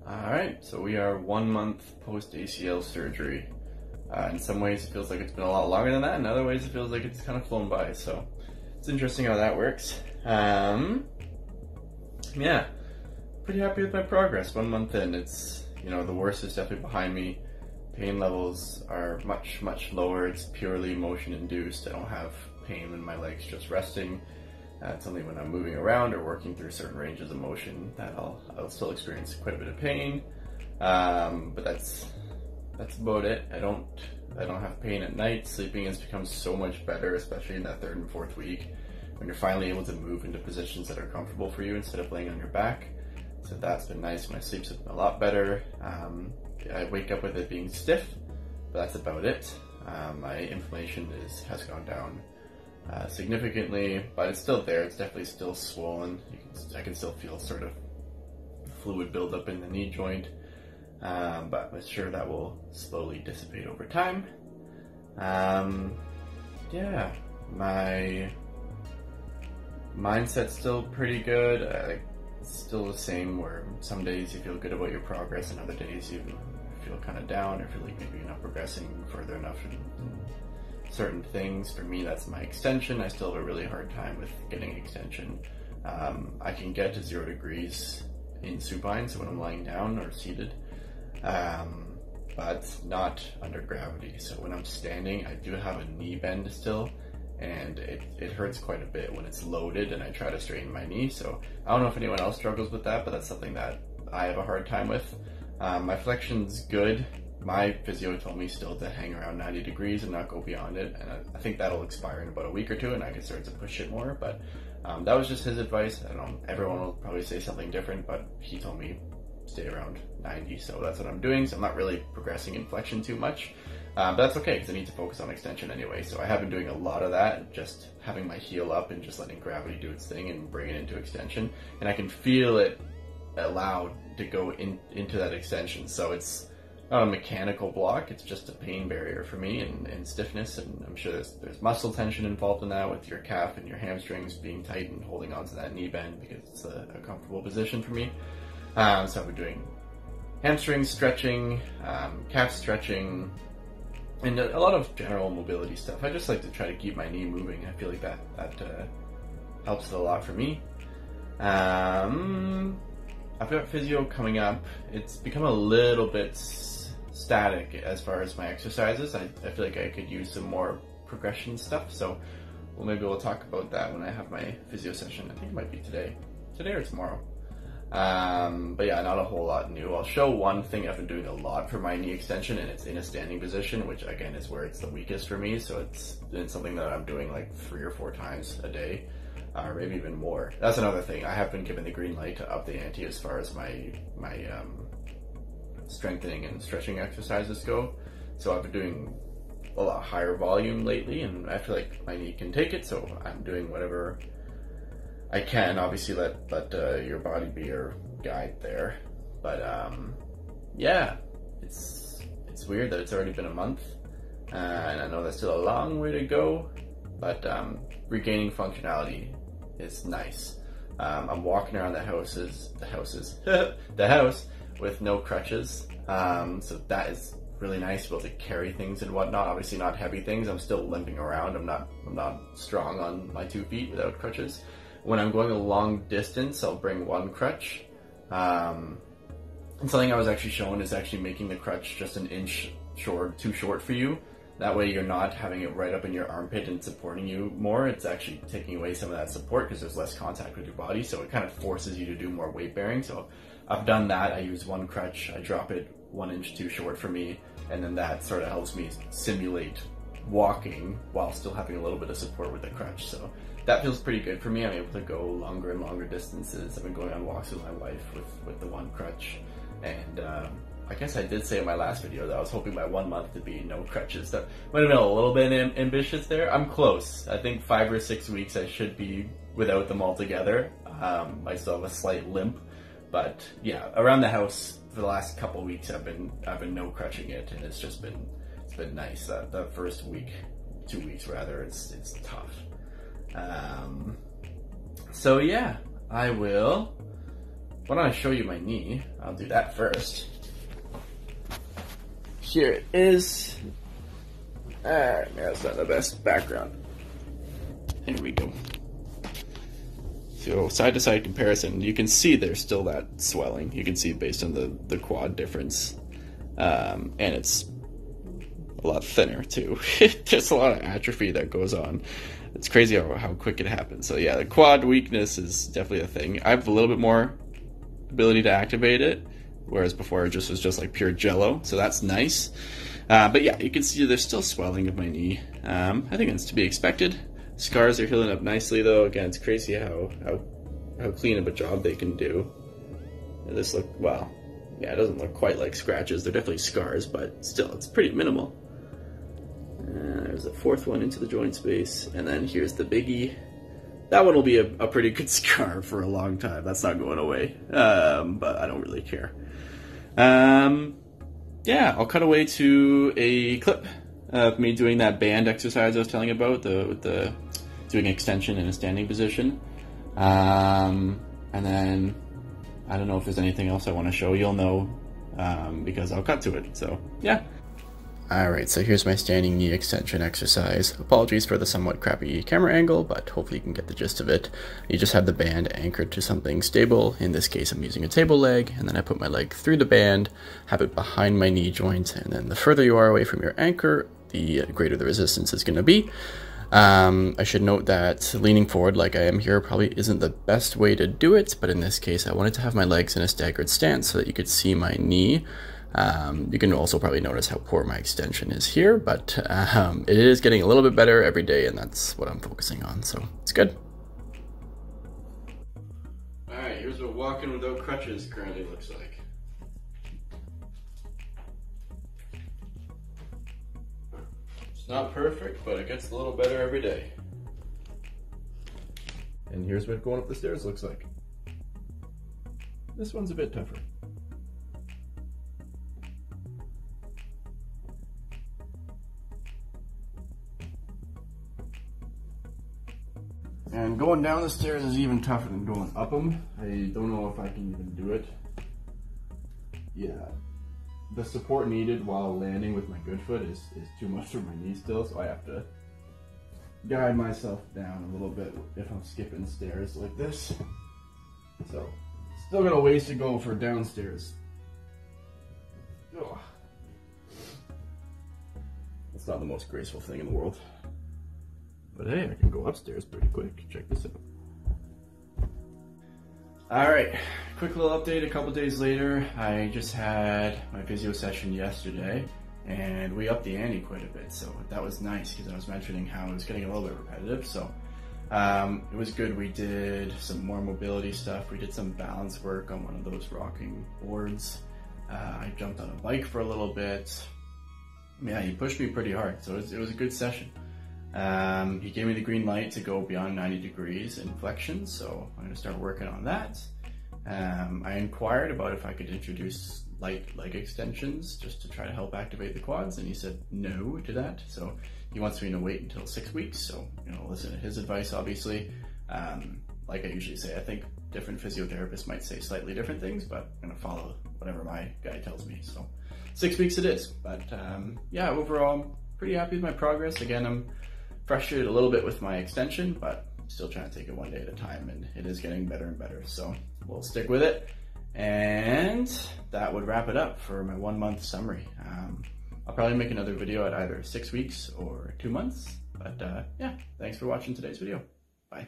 Alright, so we are 1 month post-ACL surgery. In some ways it feels like it's been a lot longer than that, in other ways it feels like it's kind of flown by, so it's interesting how that works. Yeah, pretty happy with my progress 1 month in. It's, the worst is definitely behind me. Pain levels are much, much lower. It's purely motion induced. I don't have pain in my legs just resting. It's only when I'm moving around or working through certain ranges of motion that I'll still experience quite a bit of pain. But that's about it. I don't have pain at night. Sleeping has become so much better, especially in that 3rd and 4th week, when you're finally able to move into positions that are comfortable for you instead of laying on your back. So that's been nice. My sleep's been a lot better. I wake up with it being stiff, but that's about it. My inflammation has gone down significantly, but it's still there. It's definitely still swollen. I can still feel sort of fluid buildup in the knee joint, but I'm sure that will slowly dissipate over time. Yeah, my mindset's still pretty good. It's still the same, where some days you feel good about your progress and other days you feel kind of down or feel like maybe you're not progressing further enough in certain things. For me, that's my extension. I still have a really hard time with getting extension. I can get to 0 degrees in supine, so when I'm lying down or seated, but not under gravity. So when I'm standing, I do have a knee bend still, and it hurts quite a bit when it's loaded and I try to straighten my knee. So I don't know if anyone else struggles with that, but that's something that I have a hard time with. My flexion's good. My physio told me still to hang around 90 degrees and not go beyond it, and I think that'll expire in about a week or two and I can start to push it more, but that was just his advice. I don't know, everyone will probably say something different, but he told me stay around 90, so that's what I'm doing. So I'm not really progressing in flexion too much, but that's okay because I need to focus on extension anyway. So I have been doing a lot of that, just having my heel up and just letting gravity do its thing and bring it into extension, and I can feel it allowed to go into that extension. So it's not a mechanical block, it's just a pain barrier for me and stiffness, and I'm sure there's muscle tension involved in that with your calf and your hamstrings being tight and holding onto that knee bend because it's a comfortable position for me. So I've been doing hamstring stretching, calf stretching, and a lot of general mobility stuff. I just like to try to keep my knee moving. I feel like that helps a lot for me. I've got physio coming up. It's become a little bit static as far as my exercises. I feel like I could use some more progression stuff, so maybe we'll talk about that when I have my physio session. I think it might be today or tomorrow. But yeah, not a whole lot new. I'll show one thing I've been doing a lot for my knee extension, and it's in a standing position, which again is where it's the weakest for me, so it's something that I'm doing like 3 or 4 times a day, or maybe even more. That's another thing. I have been given the green light to up the ante as far as my strengthening and stretching exercises go. So I've been doing a lot higher volume lately, and I feel like my knee can take it, so I'm doing whatever I can. Obviously let your body be your guide there. But yeah, it's weird that it's already been a month, and I know that's still a long way to go, but regaining functionality is nice. I'm walking around the house with no crutches, so that is really nice to be able to carry things and whatnot. Obviously not heavy things. I'm still limping around. I'm not strong on my 2 feet without crutches. When I'm going a long distance, I'll bring 1 crutch. And something I was actually shown is actually making the crutch just an inch too short for you. That way you're not having it right up in your armpit and supporting you more. It's actually taking away some of that support because there's less contact with your body, so it kind of forces you to do more weight bearing. So I've done that. I use 1 crutch, I drop it 1 inch too short for me, and then that sort of helps me simulate walking while still having a little bit of support with the crutch. So that feels pretty good for me. I'm able to go longer and longer distances. I've been going on walks with my wife with the 1 crutch, and I guess I did say in my last video that I was hoping by 1 month to be no crutches. That might have been a little bit ambitious there. I'm close. I think 5 or 6 weeks I should be without them altogether. I still have a slight limp, but yeah, around the house for the last couple weeks I've been no crutching it, and it's been nice. The first week, 2 weeks rather, it's tough. So yeah, I will why don't I show you my knee? I'll do that first. Here it is. That's not the best background. There we go. So side to side comparison, you can see there's still that swelling. You can see based on the quad difference. And it's a lot thinner too. There's a lot of atrophy that goes on. It's crazy how quick it happens. So yeah, the quad weakness is definitely a thing. I have a little bit more ability to activate it, whereas before it was just like pure jello, so that's nice. But yeah, you can see there's still swelling of my knee. I think that's to be expected. Scars are healing up nicely though. Again, it's crazy how clean of a job they can do. And this look, well, yeah, it doesn't look quite like scratches. They're definitely scars, but still, it's pretty minimal. There's a fourth one into the joint space, and then here's the biggie. That one will be a pretty good scar for a long time. That's not going away, but I don't really care. Yeah, I'll cut away to a clip of me doing that band exercise I was telling you about, doing extension in a standing position. And then, I don't know if there's anything else I want to show. You'll know, because I'll cut to it, so yeah. Alright, so here's my standing knee extension exercise. Apologies for the somewhat crappy camera angle, but hopefully you can get the gist of it. You just have the band anchored to something stable. In this case, I'm using a table leg, and then I put my leg through the band, have it behind my knee joint, and then the further you are away from your anchor, the greater the resistance is going to be. I should note that leaning forward like I am here probably isn't the best way to do it, but in this case I wanted to have my legs in a staggered stance so that you could see my knee. You can also probably notice how poor my extension is here, but it is getting a little bit better every day, and that's what I'm focusing on, so it's good. Alright, here's what walking without crutches currently looks like. It's not perfect, but it gets a little better every day. And here's what going up the stairs looks like. This one's a bit tougher. And going down the stairs is even tougher than going up them. I don't know if I can even do it. Yeah, the support needed while landing with my good foot is too much for my knee still, so I have to guide myself down a little bit if I'm skipping stairs like this. So, still got a ways to go for downstairs. Ugh. It's not the most graceful thing in the world. But hey, I can go upstairs pretty quick. Check this out. Alright, quick little update a couple days later. I just had my physio session yesterday, and we upped the ante quite a bit, so that was nice because I was mentioning how it was getting a little bit repetitive, so it was good. We did some more mobility stuff. We did some balance work on one of those rocking boards. I jumped on a bike for a little bit. Yeah, he pushed me pretty hard, so it was a good session. He gave me the green light to go beyond 90 degrees in flexion, so I'm going to start working on that. I inquired about if I could introduce light leg extensions just to try to help activate the quads, and he said no to that. So he wants me to wait until 6 weeks, so listen to his advice, obviously. Like I usually say, I think different physiotherapists might say slightly different things, but I'm going to follow whatever my guy tells me. So 6 weeks it is, but yeah, overall I'm pretty happy with my progress. Again, I'm frustrated a little bit with my extension, but still trying to take it one day at a time, and it is getting better and better, so we'll stick with it. And that would wrap it up for my 1 month summary. I'll probably make another video at either 6 weeks or 2 months, but yeah, thanks for watching today's video. Bye.